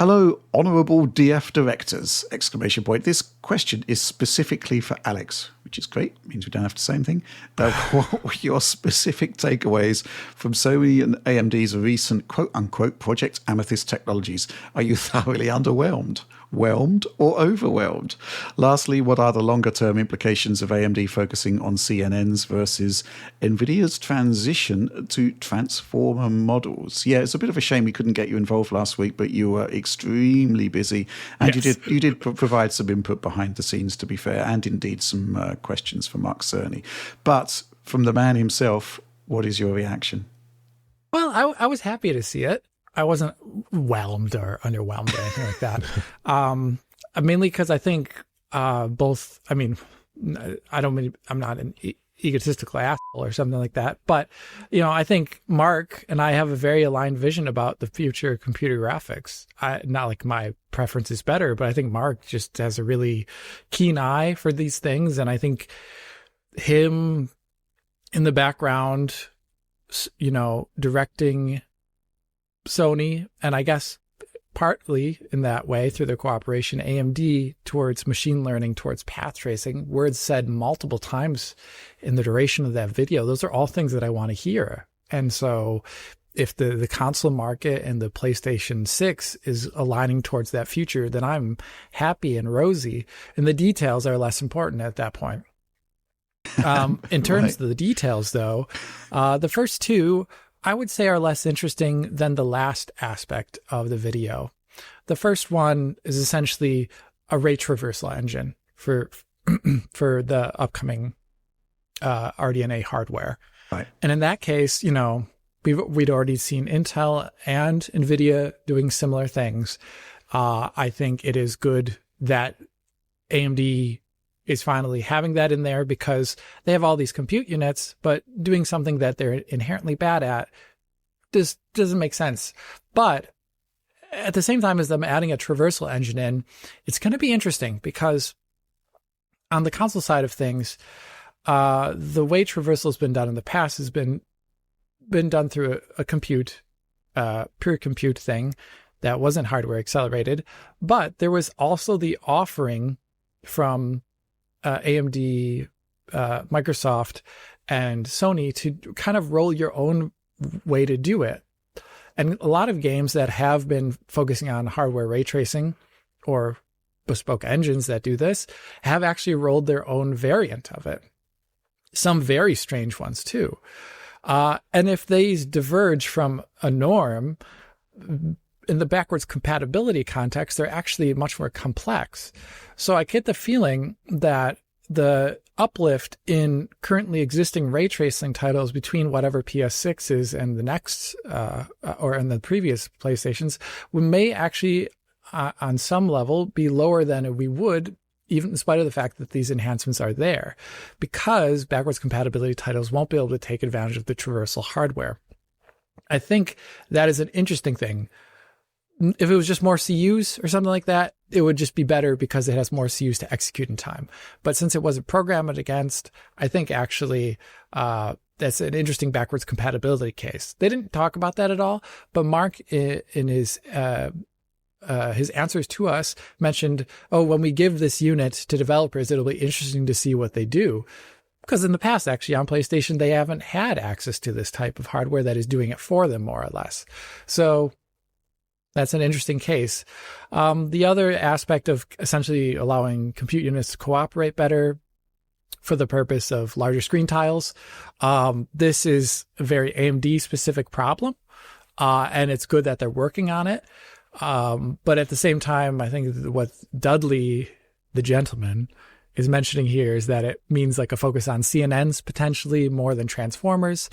Hello, honourable DF directors! Exclamation point. This question is specifically for Alex, which is great. It means we don't have to say anything. What were your specific takeaways from Sony and AMD's recent quote-unquote Project Amethyst technologies? Are you thoroughly underwhelmed, whelmed, or overwhelmed? Lastly, what are the longer-term implications of AMD focusing on CNNs versus NVIDIA's transition to transformer models? Yeah, it's a bit of a shame we couldn't get you involved last week, but you were extremely busy, and Yes. you did provide some input behind the scenes, to be fair, and indeed some questions for Mark Cerny. But from the man himself, what is your reaction? Well, I was happy to see it. I wasn't whelmed or underwhelmed or anything like that. Mainly because I think both. I mean, I'm not an egotistical asshole or something like that, but I think Mark and I have a very aligned vision about the future of computer graphics. Not like my preference is better, but I think Mark just has a really keen eye for these things, and I think him in the background, directing Sony, and I guess partly in that way through their cooperation, AMD towards machine learning, towards path tracing, words said multiple times in the duration of that video. Those are all things that I want to hear. And so if the console market and the PlayStation 6 is aligning towards that future, then I'm happy and rosy, and the details are less important at that point. In terms of the details, though, the first two I would say are less interesting than the last aspect of the video. The first one is essentially a ray traversal engine for the upcoming RDNA hardware. Right. And in that case, we'd already seen Intel and NVIDIA doing similar things. I think it is good that AMD is finally having that in there, because they have all these compute units, but doing something that they're inherently bad at just doesn't make sense. But at the same time as them adding a traversal engine in, it's going to be interesting, because on the console side of things, the way traversal has been done in the past has been done through a pure compute thing that wasn't hardware accelerated. But there was also the offering from AMD, Microsoft, and Sony to kind of roll your own way to do it. And a lot of games that have been focusing on hardware ray tracing or bespoke engines that do this have actually rolled their own variant of it. Some very strange ones too. And if these diverge from a norm, in the backwards compatibility context, they're actually much more complex. So I get the feeling that the uplift in currently existing ray tracing titles between whatever PS6 is and the next, or in the previous PlayStations, we may actually, on some level, be lower than we would, even in spite of the fact that these enhancements are there, because backwards compatibility titles won't be able to take advantage of the traversal hardware. I think that is an interesting thing. If it was just more CUs or something like that, it would just be better because it has more CUs to execute in time. But since it wasn't programmed against, I think actually that's an interesting backwards compatibility case. They didn't talk about that at all, but Mark in his answers to us mentioned, when we give this unit to developers, it'll be interesting to see what they do. Because in the past, actually, on PlayStation, they haven't had access to this type of hardware that is doing it for them, more or less. So that's an interesting case. The other aspect of essentially allowing compute units to cooperate better for the purpose of larger screen tiles, this is a very AMD-specific problem, and it's good that they're working on it. But at the same time, I think what Dudley, the gentleman, is mentioning here is that it means like a focus on CNNs potentially more than transformers.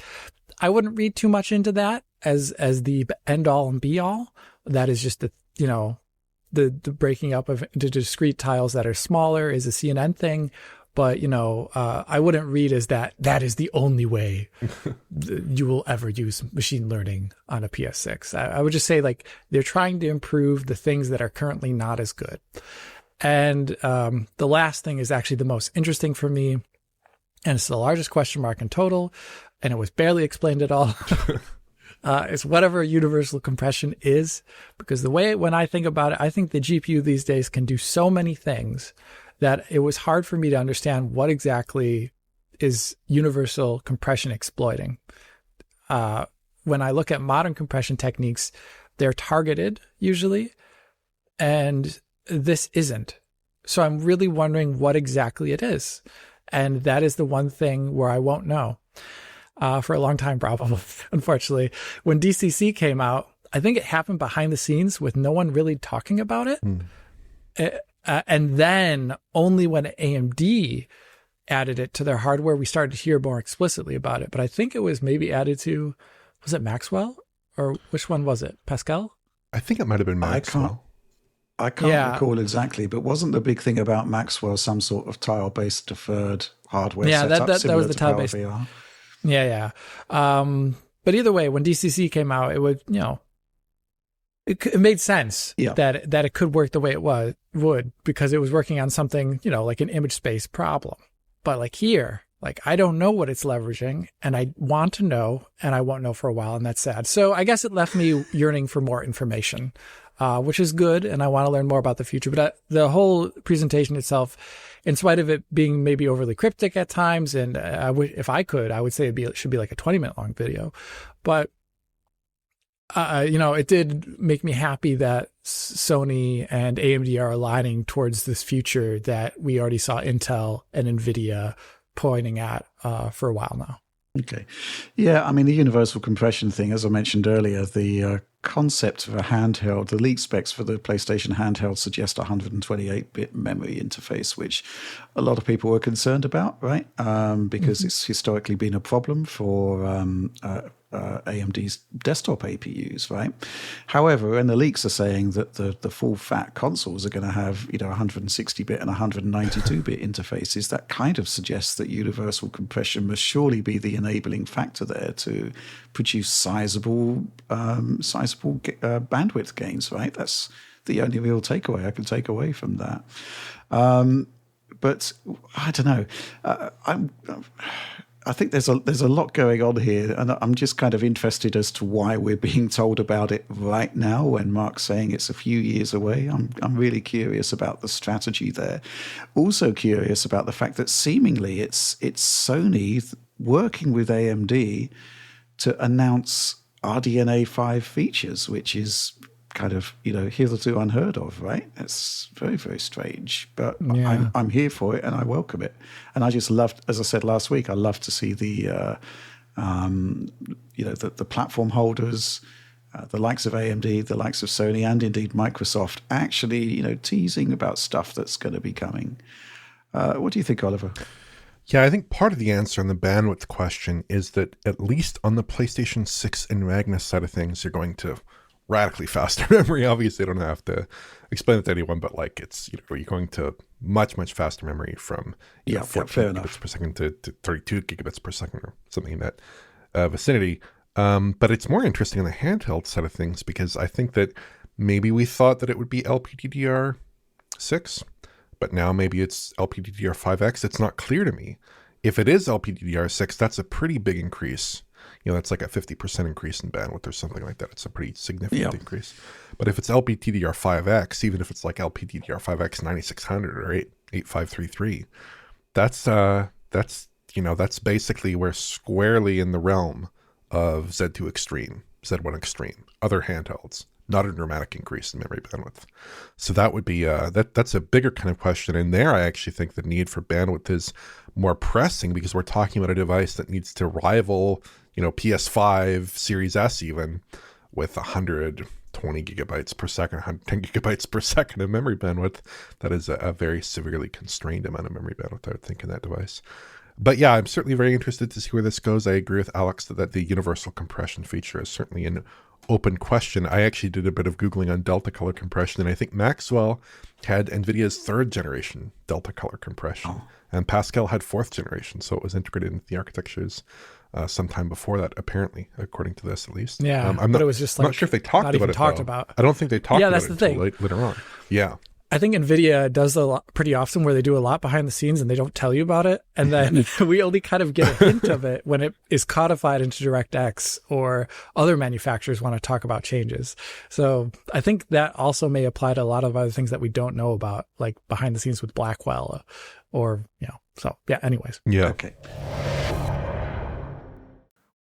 I wouldn't read too much into that as the end all and be all. That is just the breaking up of into discrete tiles that are smaller is a CNN thing. But, I wouldn't read as that is the only way you will ever use machine learning on a PS6. I would just say, like, they're trying to improve the things that are currently not as good. And the last thing is actually the most interesting for me, and it's the largest question mark in total, and it was barely explained at all. It's whatever universal compression is, because when I think about it, I think the GPU these days can do so many things that it was hard for me to understand what exactly is universal compression exploiting. When I look at modern compression techniques, they're targeted usually, and this isn't. So I'm really wondering what exactly it is. And that is the one thing where I won't know for a long time, probably, unfortunately. When DCC came out, I think it happened behind the scenes with no one really talking about it. And then only when AMD added it to their hardware, we started to hear more explicitly about it. But I think it was maybe added to, was it Maxwell? Or which one was it? Pascal? I think it might have been Maxwell. I can't recall exactly, but wasn't the big thing about Maxwell some sort of tile-based deferred hardware setup? That was the tile-based. Yeah. But either way, when DCC came out, it would, it made sense that it could work the way it would, because it was working on something, like an image space problem. But like here, I don't know what it's leveraging, and I want to know, and I won't know for a while, and that's sad. So I guess it left me yearning for more information, which is good, and I want to learn more about the future. But the whole presentation itself, in spite of it being maybe overly cryptic at times, and if I could, I would say it should be like a 20-minute long video. But, it did make me happy that Sony and AMD are aligning towards this future that we already saw Intel and NVIDIA pointing at for a while now. Okay. Yeah, I mean, the universal compression thing, as I mentioned earlier, the concept of a handheld, the leak specs for the PlayStation handheld suggest a 128-bit memory interface, which a lot of people were concerned about, right? Because it's historically been a problem for AMD's desktop APUs, right? However, and the leaks are saying that the full fat consoles are going to have 160-bit and 192-bit interfaces. That kind of suggests that universal compression must surely be the enabling factor there to produce sizable bandwidth gains, right? That's the only real takeaway I can take away from that. But I don't know. I think there's a lot going on here, and I'm just kind of interested as to why we're being told about it right now when Mark's saying it's a few years away. I'm really curious about the strategy there. Also curious about the fact that seemingly it's Sony working with AMD to announce RDNA 5 features, which is kind of, hitherto unheard of, right? It's very, very strange, but I'm here for it and I welcome it. And I just loved, as I said last week, I love to see the platform holders, the likes of AMD, the likes of Sony, and indeed Microsoft actually, teasing about stuff that's going to be coming. What do you think, Oliver? Yeah, I think part of the answer on the bandwidth question is that at least on the PlayStation 6 and Magnus side of things, you're going to radically faster memory. Obviously, I don't have to explain it to anyone, but it's, you're going to much faster memory from 14 gigabits per second to 32 gigabits per second or something in that vicinity. But it's more interesting on the handheld side of things, because I think that maybe we thought that it would be LPDDR6, but now maybe it's LPDDR5X. It's not clear to me. If it is LPDDR6, that's a pretty big increase. That's like a 50% increase in bandwidth or something like that. It's a pretty significant increase. But if it's LPDDR5X, even if it's like LPDDR5X 9600 or 8533, that's basically we're squarely in the realm of Z2 Extreme, Z1 Extreme, other handhelds. Not a dramatic increase in memory bandwidth. So that would be that's a bigger kind of question. And there I actually think the need for bandwidth is more pressing, because we're talking about a device that needs to rival, PS5 Series S even, with 120 gigabytes per second, 110 gigabytes per second of memory bandwidth. That is a very severely constrained amount of memory bandwidth, I would think, in that device. But yeah, I'm certainly very interested to see where this goes. I agree with Alex that the universal compression feature is certainly an open question. I actually did a bit of Googling on Delta color compression, and I think Maxwell had NVIDIA's 3rd generation Delta color compression, and Pascal had 4th generation, so it was integrated into the architectures sometime before that, apparently, according to this at least. Yeah, I'm but it was just not sure if they talked about it. I don't think they talked about it until later on. Yeah. I think NVIDIA does a lot pretty often where they do a lot behind the scenes and they don't tell you about it. And then we only kind of get a hint of it when it is codified into DirectX or other manufacturers want to talk about changes. So I think that also may apply to a lot of other things that we don't know about, like behind the scenes with Blackwell or, so yeah, anyways. Yeah. Okay.